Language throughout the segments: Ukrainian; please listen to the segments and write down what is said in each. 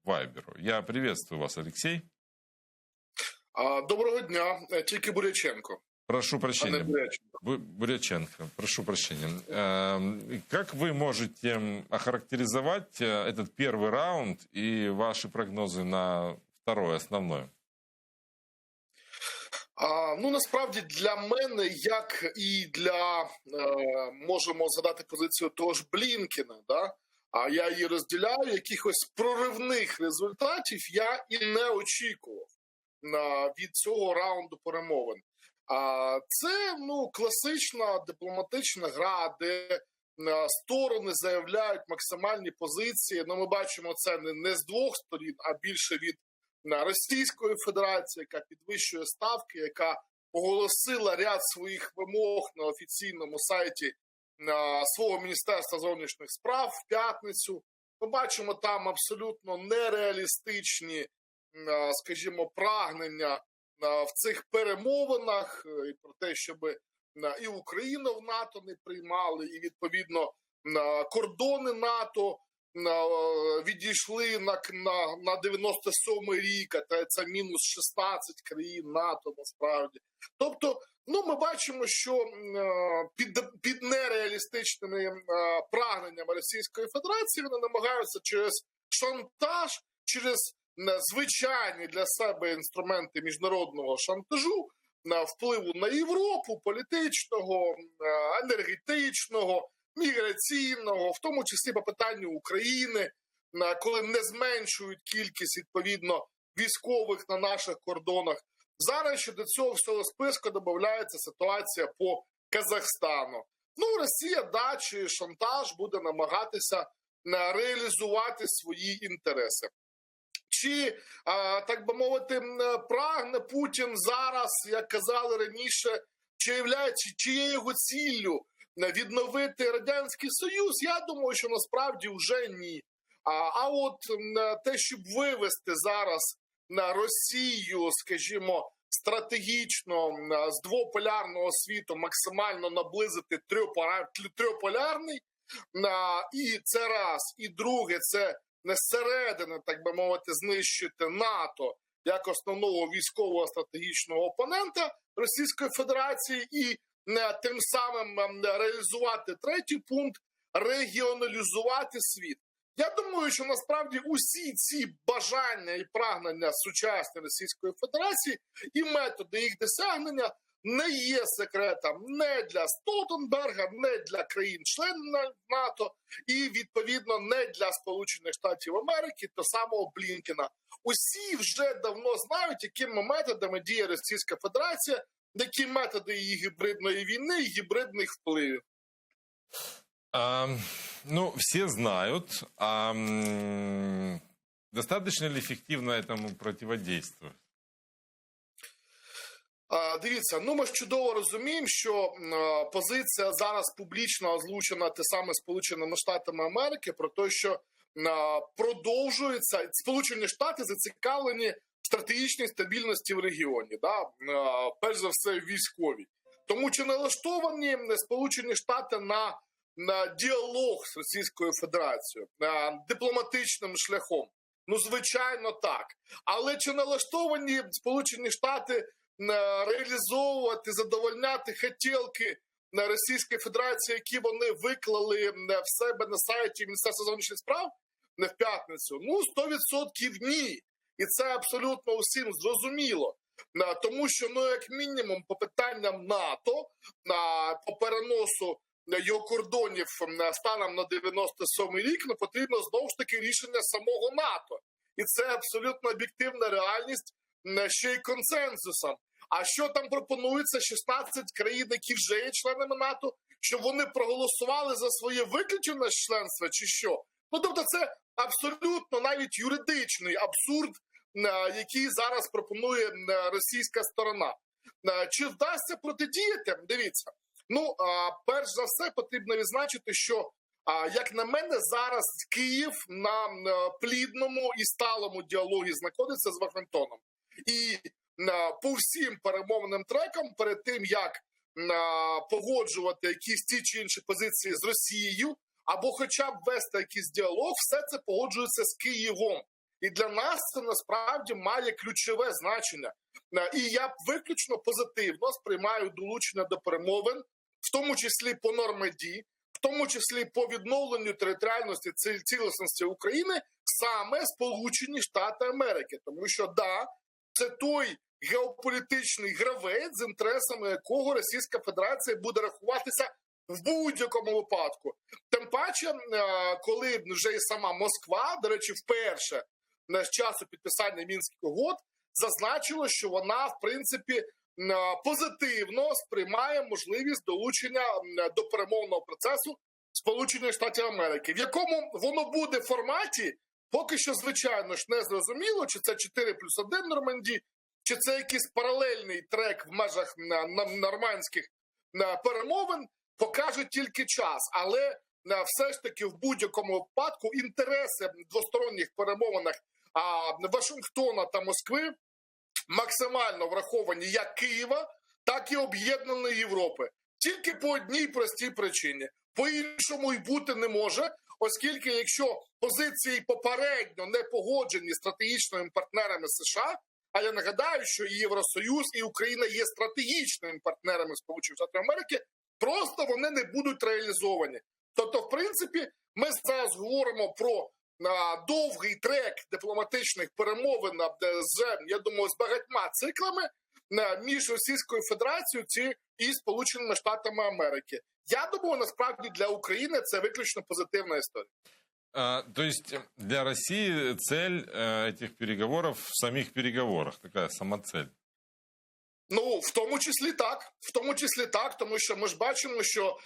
Вайберу. Я приветствую вас, Алексей. Доброго дня, тільки Буряченко. Прошу прощения. Буряченко. Буряченко, прошу прощения. Как вы можете охарактеризовать этот первый раунд и ваши прогнозы на второй, основной? Насправді для мене, як і для, можемо згадати позицію того ж Блінкена, да? А я її розділяю, якихось проривних результатів я і не очікував від цього раунду перемовин. Це класична дипломатична гра, де сторони заявляють максимальні позиції. Ми бачимо це не з двох сторін, а більше від Російської Федерації, яка підвищує ставки, яка оголосила ряд своїх вимог на офіційному сайті свого Міністерства зовнішніх справ в п'ятницю. Ми бачимо там абсолютно нереалістичні, скажімо, прагнення в цих перемовинах, і про те, щоб і Україну в НАТО не приймали, і, відповідно, кордони НАТО відійшли на 97-й рік, а це мінус 16 країн НАТО, насправді. Тобто, ми бачимо, що під нереалістичними прагненнями Російської Федерації вони намагаються через шантаж, через звичайні для себе інструменти міжнародного шантажу, впливу на Європу, політичного, енергетичного, міграційного, в тому числі по питанню України, коли не зменшують кількість, відповідно, військових на наших кордонах. Зараз ще до цього всього списку додається ситуація по Казахстану. Росія, чи шантаж буде намагатися реалізувати свої інтереси. Чи, так би мовити, прагне Путін зараз, як казали раніше, чи являється чиєю його ціллю відновити Радянський Союз? Я думаю, що насправді вже ні. А от те, щоб вивести зараз на Росію, скажімо, стратегічно з двополярного світу максимально наблизити трьохполярний, і це раз, і друге, це не зсередини, так би мовити, знищити НАТО як основного військового стратегічного опонента Російської Федерації і тим самим реалізувати третій пункт – регіоналізувати світ. Я думаю, що насправді усі ці бажання і прагнення сучасної Російської Федерації і методи їх досягнення не є секретом не для Столтенберга, не для країн-членів НАТО і, відповідно, не для Сполучених Штатів Америки та самого Блінкена. Усі вже давно знають, якими методами діє Російська Федерація, які методи її гібридної війни і гібридних впливів. Все знают. Достаточно ли эффективно этому противодействовать? Дивіться, ми ж чудово розуміємо, що позиція зараз публічно озвучена те саме Сполученими Штатами Америки про те, що продовжується, Сполучені Штати зацікавлені в стратегічній стабільності в регіоні, перш за все військовій. Тому чи налаштовані Сполучені Штати на діалог з Російською Федерацією дипломатичним шляхом? Звичайно, так. Але чи налаштовані Сполучені Штати реалізовувати, задовольняти хотілки Російської Федерації, які вони виклали в себе на сайті Міністерства зовнішніх справ в п'ятницю? 100% ні. І це абсолютно усім зрозуміло. Тому що, як мінімум, по питанням НАТО, по переносу його кордонів станом на 97-й рік, потрібно знову ж таки рішення самого НАТО. І це абсолютно об'єктивна реальність, ще й консенсусом. А що там пропонується 16 країн, які вже є членами НАТО, щоб вони проголосували за своє виключення з членства, чи що? Тобто це абсолютно навіть юридичний абсурд, який зараз пропонує російська сторона. Чи вдасться протидіяти? Дивіться. Перш за все потрібно відзначити, що, як на мене, зараз Київ на плідному і сталому діалогі знаходиться з Вашингтоном. І по всім перемовним трекам, перед тим, як погоджувати якісь ті чи інші позиції з Росією, або хоча б вести якийсь діалог, все це погоджується з Києвом. І для нас це насправді має ключове значення. І я виключно позитивно сприймаю долучення до перемовин, в тому числі по Нормандії, в тому числі по відновленню територіальності цілісності України, саме Сполучені Штати Америки. Тому що, да, це той геополітичний гравець, з інтересами якого Російська Федерація буде рахуватися в будь-якому випадку. Тим паче, коли вже і сама Москва, до речі, вперше з часу підписання Мінських угод, зазначила, що вона, в принципі, позитивно сприймає можливість долучення до перемовного процесу Сполучених Штатів Америки. В якому воно буде форматі, поки що, звичайно ж, не зрозуміло, чи це 4+1 Нормандії, чи це якийсь паралельний трек в межах нормандських перемовин, покаже тільки час. Але все ж таки в будь-якому випадку інтереси в двосторонніх перемовинах Вашингтона та Москви максимально враховані як Києва, так і Об'єднаної Європи. Тільки по одній простій причині. По-іншому й бути не може, оскільки якщо позиції попередньо не погоджені стратегічними партнерами США, а я нагадаю, що і Євросоюз, і Україна є стратегічними партнерами Сполучених Штатів Америки, просто вони не будуть реалізовані. Тобто, в принципі, ми зараз говоримо про довгий трек дипломатичних перемовин я думаю, з багатьма циклами між Російською Федерацією і Сполученими Штатами Америки. Я думаю, насправді для України це виключно позитивна історія. То есть для России цель этих переговоров в самих переговорах, такая самоцель? Ну, в тому числі так, тому що ми ж бачимо, що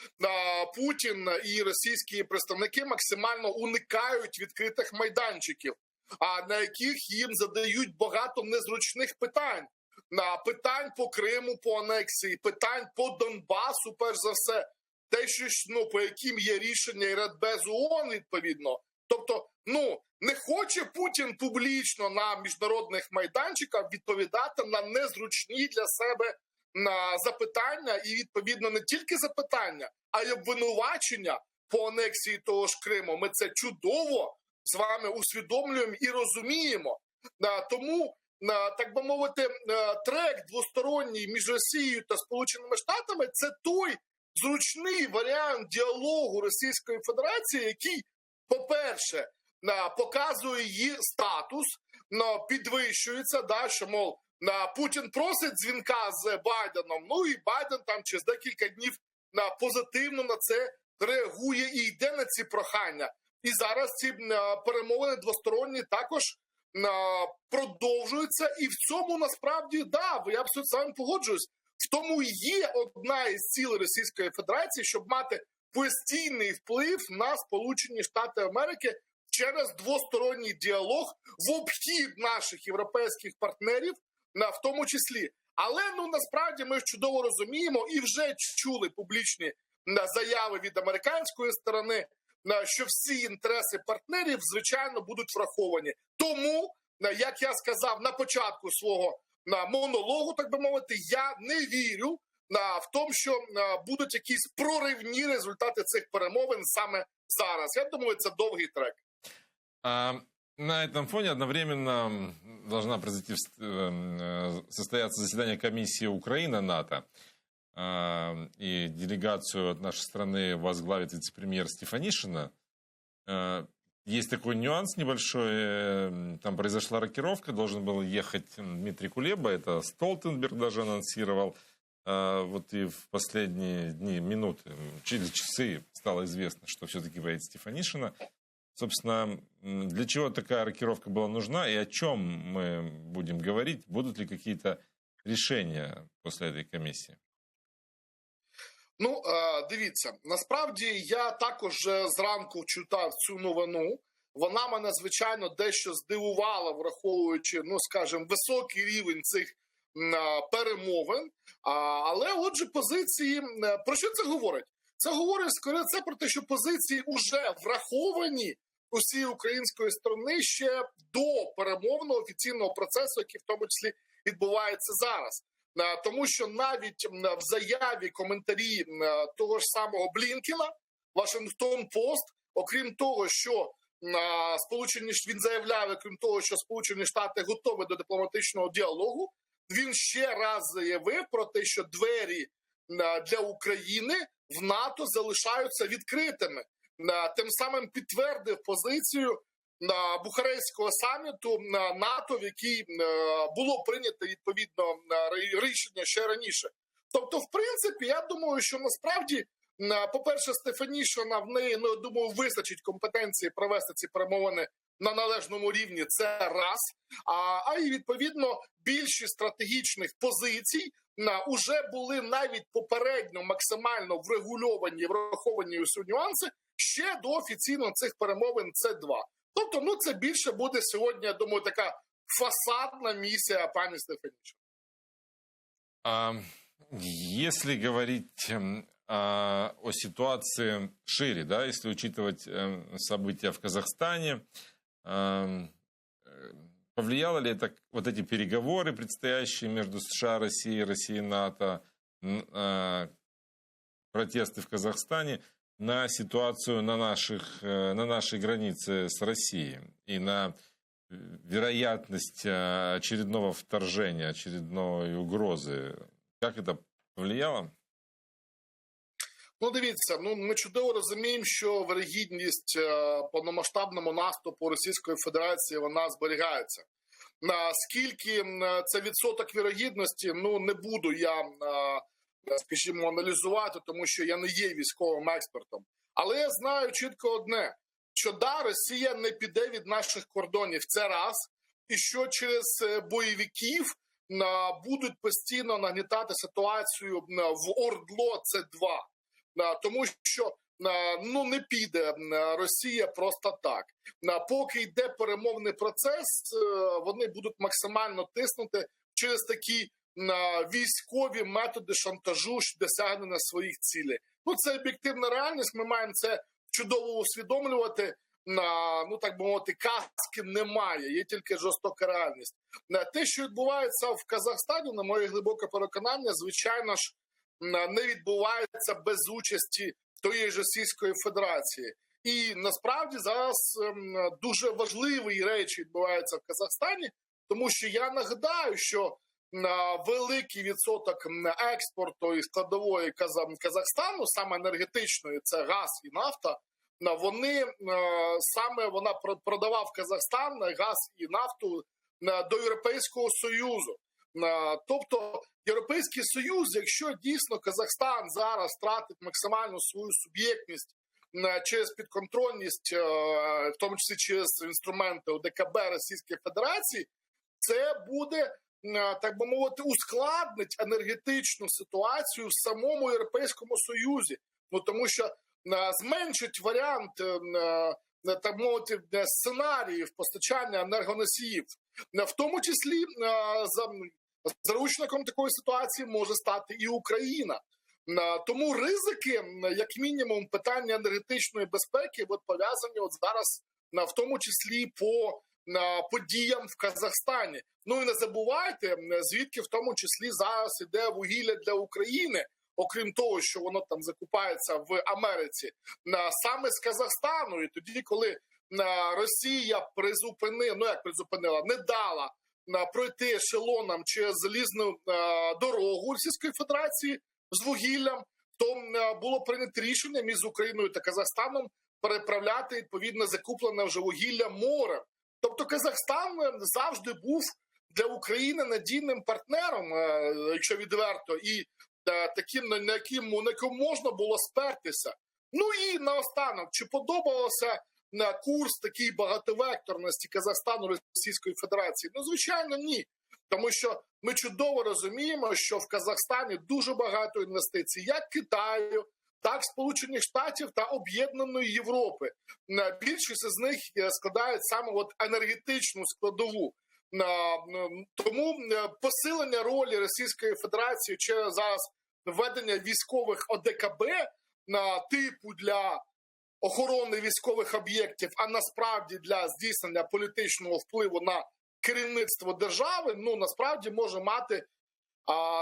Путін і російські представники максимально уникають відкритих майданчиків, на яких їм задають багато незручних питань. Питань по Криму, по анексії, питань по Донбасу, перш за все, те, що, по яким є рішення і Радбезу ООН, відповідно. Тобто, не хоче Путін публічно на міжнародних майданчиках відповідати на незручні для себе запитання і, відповідно, не тільки запитання, а й обвинувачення по анексії того ж Криму. Ми це чудово з вами усвідомлюємо і розуміємо. Тому, так би мовити, трек двосторонній між Росією та Сполученими Штатами – це той зручний варіант діалогу Російської Федерації, який, по-перше, показує її статус, підвищується, що, мов, Путін просить дзвінка з Байденом, і Байден там через декілька днів позитивно на це реагує і йде на ці прохання. І зараз ці перемовини двосторонні також продовжуються, і в цьому насправді, я абсолютно з вами погоджуюсь, в тому і є одна із цілей Російської Федерації, щоб мати постійний вплив на Сполучені Штати Америки через двосторонній діалог в обхід наших європейських партнерів, в тому числі. Але, насправді, ми ж чудово розуміємо і вже чули публічні заяви від американської сторони, що всі інтереси партнерів, звичайно, будуть враховані. Тому, як я сказав на початку свого монологу, так би мовити, я не вірю в тому, що будуть якісь проривні результати цих перемовин саме зараз. Я думаю, це довгий трек. На этом фоне одновременно должна состояться заседание комиссии Украина-НАТО. И делегацию от нашей страны возглавит вице-премьер Стефанишина. Есть такой нюанс небольшой. Там произошла рокировка, должен был ехать Дмитрий Кулеба, это Столтенберг даже анонсировал. Вот и в последние дни, минуты, через часы стало известно, что все-таки поедет Стефанишина. Собственно, для чего такая рокировка была нужна и о чем мы будем говорить? Будут ли какие-то решения после этой комиссии? Дивіться, насправді я також зранку читав цю новину. Вона мене, звичайно, дещо здивувала, враховуючи, скажімо, високий рівень цих перемовин. Але, отже, позиції, про що це говорить? Це говорить, скоріше, це про те, що позиції вже враховані усієї української сторони ще до перемовного офіційного процесу, який в тому числі відбувається зараз. Тому що навіть в заяві коментарі того ж самого Блінкена, Вашингтон-Пост, окрім того, що Він заявляє, крім того, що Сполучені Штати готові до дипломатичного діалогу. Він ще раз заявив про те, що двері для України в НАТО залишаються відкритими. Тим самим підтвердив позицію Бухарестського саміту НАТО, в якій було прийнято відповідно рішення ще раніше. Тобто, в принципі, я думаю, що насправді, по-перше, Стефанішина, в неї, я думаю, вистачить компетенції провести ці перемовини на належному рівні, це раз. А і, відповідно, більшість стратегічних позицій уже були навіть попередньо максимально врегульовані, враховані усі нюанси ще до офіційно цих перемовин С-2. Тобто, це більше буде сьогодні, я думаю, така фасадна місія пані Стефанішина. Если говорить о ситуации шире, да, если учитывать события в Казахстане, повлияло ли это, вот эти переговоры, предстоящие между США, Россией, Россией, НАТО, протесты в Казахстане, на ситуацию на нашей границе с Россией и на вероятность очередного вторжения, очередной угрозы? Как это повлияло? Дивіться, ми чудово розуміємо, що вирогідність повномасштабному наступу Російської Федерації, вона зберігається. Наскільки це відсоток вірогідності, не буду я, скажімо, аналізувати, тому що я не є військовим експертом. Але я знаю чітко одне, що Росія не піде від наших кордонів, це раз, і що через бойовиків будуть постійно нагнітати ситуацію в ОРДЛО, це два. Тому що не піде Росія просто так. Поки йде перемовний процес, вони будуть максимально тиснути через такі військові методи шантажу досягнення своїх цілей. Це об'єктивна реальність, ми маємо це чудово усвідомлювати. Так би мовити, казки немає, є тільки жорстока реальність. Те, що відбувається в Казахстані, на моє глибоке переконання, звичайно ж, не відбувається без участі тої ж Російської Федерації. І насправді зараз дуже важливі речі відбуваються в Казахстані, тому що я нагадаю, що великий відсоток експорту і складової Казахстану, саме енергетичної, це газ і нафта, вона продавав Казахстан газ і нафту до Європейського Союзу. Тобто Європейський Союз, якщо дійсно Казахстан зараз втратить максимальну свою суб'єктність через підконтрольність, в тому числі через інструменти ОДКБ Російської Федерації, це буде, так би мовити, ускладнить енергетичну ситуацію в самому Європейському Союзі. Тому що зменшить варіант, так мовити, сценаріїв постачання енергоносіїв. В тому числі заручником такої ситуації може стати і Україна. Тому ризики, як мінімум, питання енергетичної безпеки пов'язані зараз, в тому числі по подіям в Казахстані. І не забувайте, звідки в тому числі зараз іде вугілля для України, окрім того, що воно там закупається в Америці, саме з Казахстану. І тоді, коли Росія не дала пройти ешелонам через залізну дорогу Російської Федерації з вугіллям, то було прийнято рішення між Україною та Казахстаном переправляти відповідно закуплене вже вугілля морем. Тобто Казахстан завжди був для України надійним партнером, якщо відверто, і таким, на якому можна було спертися. І наостанок, чи подобався курс такий багатовекторності Казахстану Російської Федерації? Звичайно, ні. Тому що ми чудово розуміємо, що в Казахстані дуже багато інвестицій, як Китаю, так Сполучених Штатів та Об'єднаної Європи. Більшість з них складають саме енергетичну складову. Тому посилення ролі Російської Федерації через зараз введення військових ОДКБ типу для охорони військових об'єктів, а насправді для здійснення політичного впливу на керівництво держави, насправді може мати,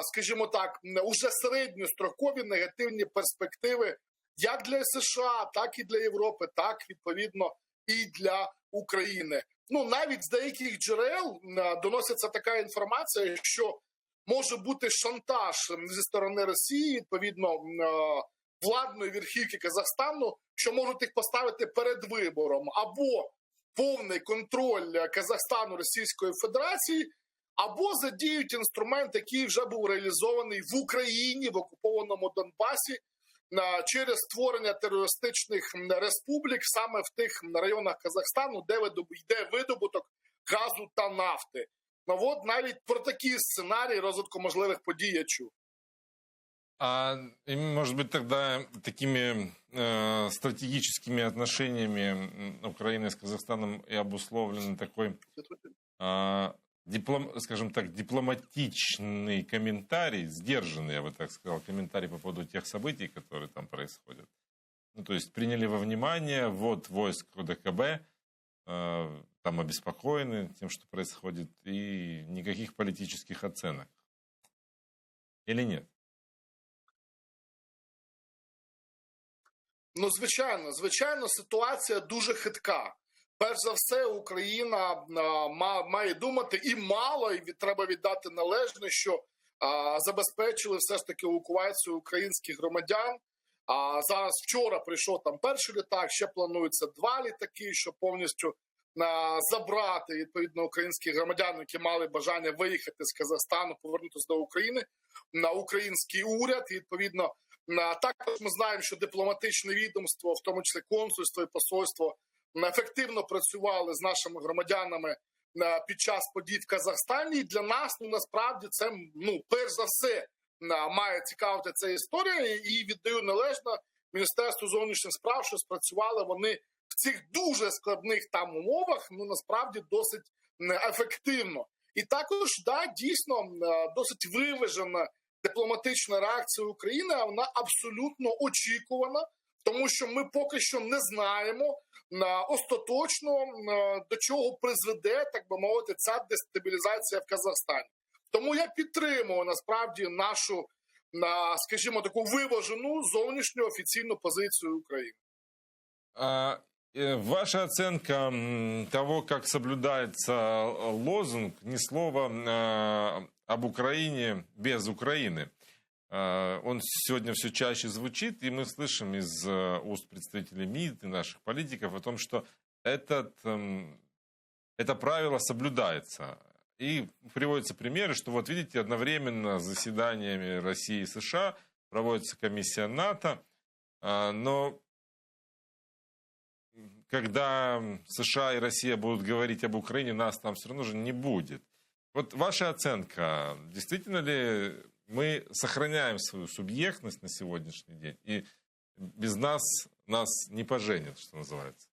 скажімо так, уже середньострокові негативні перспективи як для США, так і для Європи, так, відповідно, і для України. Ну, навіть з деяких джерел доноситься така інформація, що може бути шантаж зі сторони Росії, відповідно, владної верхівки Казахстану, що можуть їх поставити перед вибором або повний контроль Казахстану Російської Федерації, або задіють інструмент, який вже був реалізований в Україні, в окупованому Донбасі, через створення терористичних республік саме в тих районах Казахстану, де йде видобуток газу та нафти. Ну от навіть про такі сценарії розвитку можливих подій я чув. А может быть тогда такими стратегическими отношениями Украины с Казахстаном и обусловлен такой, скажем так, дипломатичный комментарий, сдержанный, я бы так сказал, комментарий по поводу тех событий, которые там происходят. Ну, то есть приняли во внимание ввод войск ОДКБ, там обеспокоены тем, что происходит, и никаких политических оценок. Или нет? Ну, звичайно, ситуація дуже хитка. Перш за все, Україна має думати і мало, і треба віддати належне, що забезпечили все ж таки евакуацію українських громадян. Зараз вчора прийшов там перший літак, ще планується 2 літаки, щоб повністю забрати, відповідно, українських громадян, які мали бажання виїхати з Казахстану, повернутися до України, на український уряд. І, відповідно, також ми знаємо, що дипломатичне відомство, в тому числі консульство і посольство, ефективно працювали з нашими громадянами під час подій в Казахстані. І для нас, насправді, це, перш за все, має цікавити ця історія. І віддаю належно Міністерству зовнішніх справ, що спрацювали вони в цих дуже складних там умовах, насправді, досить ефективно. І також, дійсно, досить виважена дипломатична реакція України, а вона абсолютно очікувана, тому що ми поки що не знаємо остаточно, до чого призведе, так би мовити, ця дестабілізація в Казахстані. Тому я підтримую, насправді, нашу, скажімо, таку виважену зовнішню офіційну позицію України. Ваша оценка того, как соблюдается лозунг «Ни слова об Украине без Украины». Он сегодня все чаще звучит, и мы слышим из уст представителей МИД и наших политиков о том, что это правило соблюдается. И приводятся примеры, что вот видите, одновременно с заседаниями России и США проводится комиссия НАТО, но когда США и Россия будут говорить об Украине, нас там все равно же не будет. Вот ваша оценка, действительно ли мы сохраняем свою субъектность на сегодняшний день, и без нас не поженят, что называется?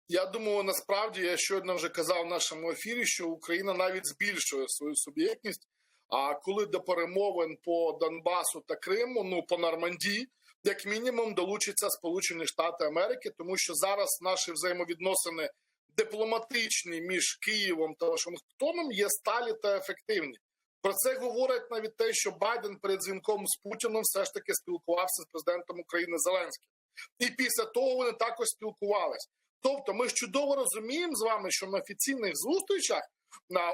Я думаю, насправді, я щойно вже казав в нашому ефірі, що Україна навіть збільшує свою суб'єктність. А коли до перемовин по Донбасу та Криму, по Нормандії, як мінімум долучаться Сполучені Штати Америки, тому що зараз наші взаємовідносини дипломатичні між Києвом та Вашингтоном є сталі та ефективні. Про це говорить навіть те, що Байден перед дзвінком з Путіним все ж таки спілкувався з президентом України Зеленським. І після того вони також спілкувалися. Тобто ми ж чудово розуміємо з вами, що на офіційних зустрічах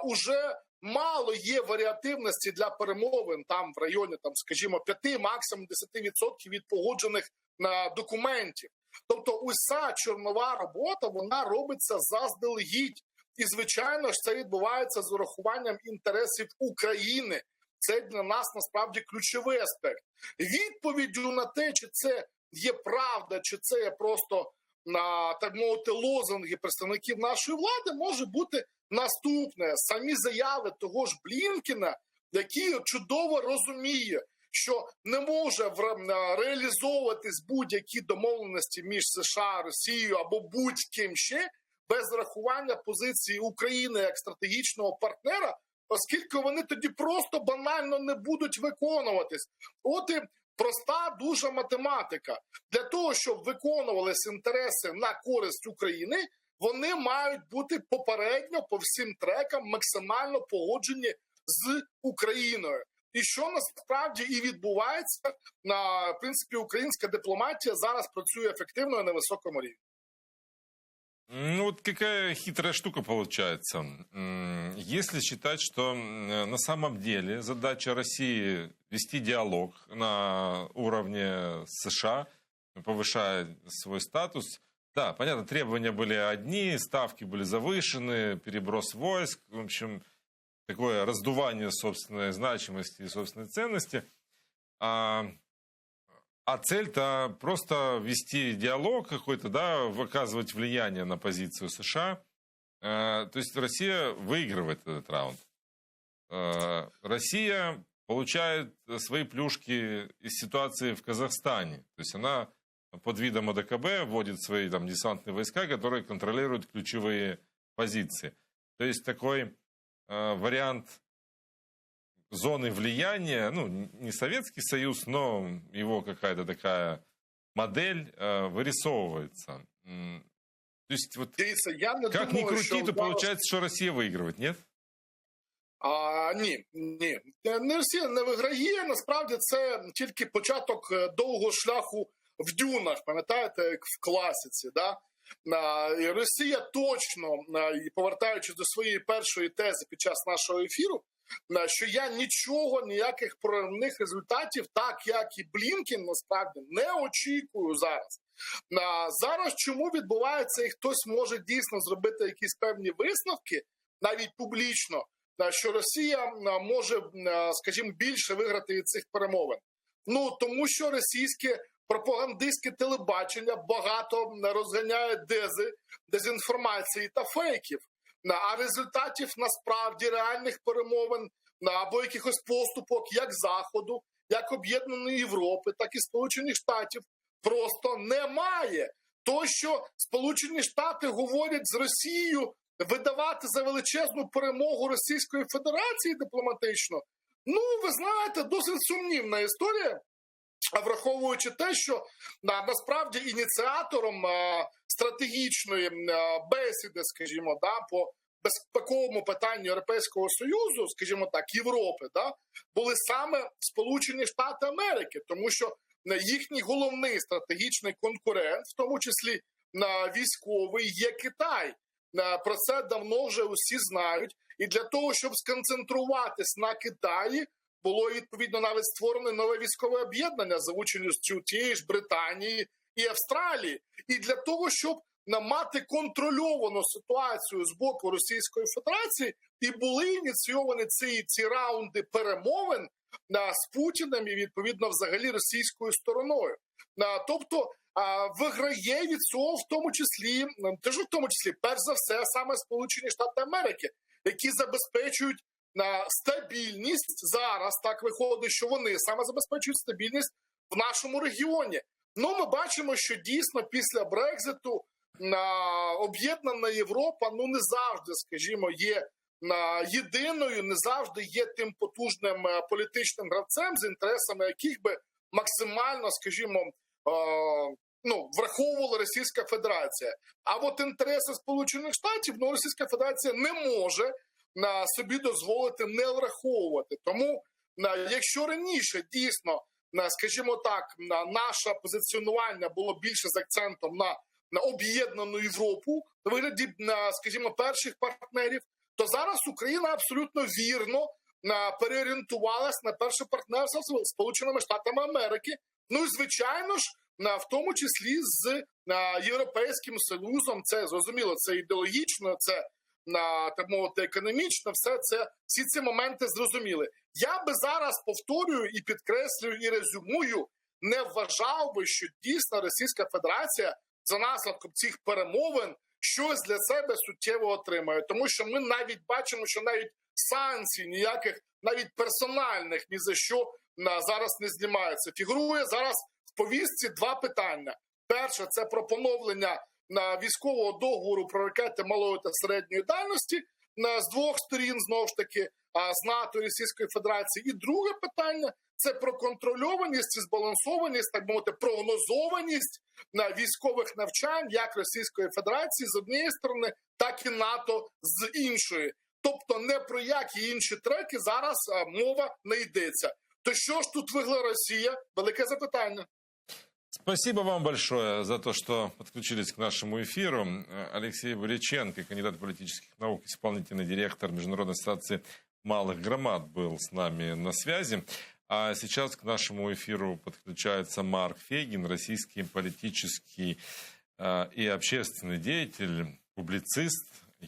уже мало є варіативності для перемовин там в районі, скажімо, 5, максимум 10% від погоджених документів. Тобто уся чорнова робота, вона робиться заздалегідь. І, звичайно ж, це відбувається з урахуванням інтересів України. Це для нас, насправді, ключовий аспект. Відповіддю на те, чи це є правда, чи це є просто, так мовити, лозунги представників нашої влади, може бути наступне. Самі заяви того ж Блінкена, який чудово розуміє, що не може реалізовуватись будь-які домовленості між США, Росією або будь-ким ще, без рахування позиції України як стратегічного партнера, оскільки вони тоді просто банально не будуть виконуватись. От і проста дуже математика. Для того, щоб виконувалися інтереси на користь України, вони мають бути попередньо по всім трекам максимально погоджені з Україною. І що насправді і відбувається, в принципі, українська дипломатія зараз працює ефективно і на високому рівні. Ну вот какая хитрая штука получается. Если считать, что на самом деле задача России вести диалог на уровне США, повышая свой статус, да, понятно, требования были одни, ставки были завышены, переброс войск, в общем, такое раздувание собственной значимости и собственной ценности. А цель-то просто вести диалог какой-то, да, выказывать влияние на позицию США. То есть Россия выигрывает этот раунд. Россия получает свои плюшки из ситуации в Казахстане. То есть она под видом ОДКБ вводит свои там десантные войска, которые контролируют ключевые позиции. То есть такой вариант зоны влияния, ну, не Советский Союз, но его какая-то такая модель вырисовывается. То есть вот Дивіться, я не как думаю, ни крути, що то получается, что Россия выигрывает, нет? Ні. Не Росія не виграє. Насправді це тільки початок довгого шляху в дюнах, пам'ятаєте, як в класиці. Да? І Росія точно, і повертаючись до своєї першої тези під час нашого ефіру, що я нічого, ніяких проривних результатів, так як і Блінкен, насправді, не очікую зараз. Зараз чому відбувається, і хтось може дійсно зробити якісь певні висновки, навіть публічно, що Росія може, скажімо, більше виграти від цих перемовин. Ну, тому що російське пропагандистське телебачення багато розганяє дезінформації та фейків. А результатів насправді реальних перемовин або якихось поступок як Заходу, як Об'єднаної Європи, так і Сполучених Штатів просто немає. То, що Сполучені Штати говорять з Росією видавати за величезну перемогу Російської Федерації дипломатично, ну, ви знаєте, досить сумнівна історія, враховуючи те, що насправді ініціатором стратегічної бесіди, скажімо, по безпековому питанню Європейського Союзу, скажімо так, Європи, були саме Сполучені Штати Америки, тому що їхній головний стратегічний конкурент, в тому числі військовий, є Китай. Про це давно вже усі знають. І для того, щоб сконцентруватись на Китаї, було, відповідно, навіть створене нове військове об'єднання за участю тієї ж Британії і Австралії. І для того, щоб мати контрольовану ситуацію з боку Російської Федерації, і були ініційовані ці раунди перемовин з Путіним і, відповідно, взагалі російською стороною. Тобто, виграє від цього в тому числі, перш за все, саме Сполучені Штати Америки, які забезпечують стабільність зараз, так виходить, що вони саме забезпечують стабільність в нашому регіоні. Ну, ми бачимо, що дійсно після Брекзиту об'єднана Європа, ну, не завжди, скажімо, є єдиною, не завжди є тим потужним політичним гравцем, з інтересами яких би максимально, скажімо, враховувала Російська Федерація. А от інтереси Сполучених Штатів, Російська Федерація не може собі дозволити не враховувати. Тому, якщо раніше дійсно, скажімо так, наше позиціонування було більше з акцентом на об'єднану Європу, в вигляді, скажімо, перших партнерів, то зараз Україна абсолютно вірно переорієнтувалась на перше партнерство з Сполученими Штатами Америки. Ну і, звичайно ж, в тому числі з Європейським Союзом. Це, зрозуміло, це ідеологічно, це, так мовити, економічно, всі ці моменти зрозуміли. Я би зараз повторюю і підкреслюю, і резюмую, не вважав би, що дійсно Російська Федерація за наслідком цих перемовин щось для себе суттєво отримає. Тому що ми навіть бачимо, що навіть санкцій ніяких, навіть персональних, ні за що зараз не знімаються. Фігурує зараз в повістці два питання. Перше – це про поновлення військового договору про ракети малої та середньої дальності з двох сторін, знову ж таки, з НАТО і Російської Федерації. І друге питання – це про контрольованість і збалансованість, так мовити, прогнозованість військових навчань як Російської Федерації з однієї сторони, так і НАТО з іншої. Тобто не про які інші треки зараз мова не йдеться. То що ж тут виграла Росія? Велике запитання. Спасибо вам большое за то, что подключились к нашему эфиру. Алексей Буряченко, кандидат политических наук, исполнительный директор Международной ассоциации малых громад, был с нами на связи. А сейчас к нашему эфиру подключается Марк Фейгин, российский политический и общественный деятель, публицист,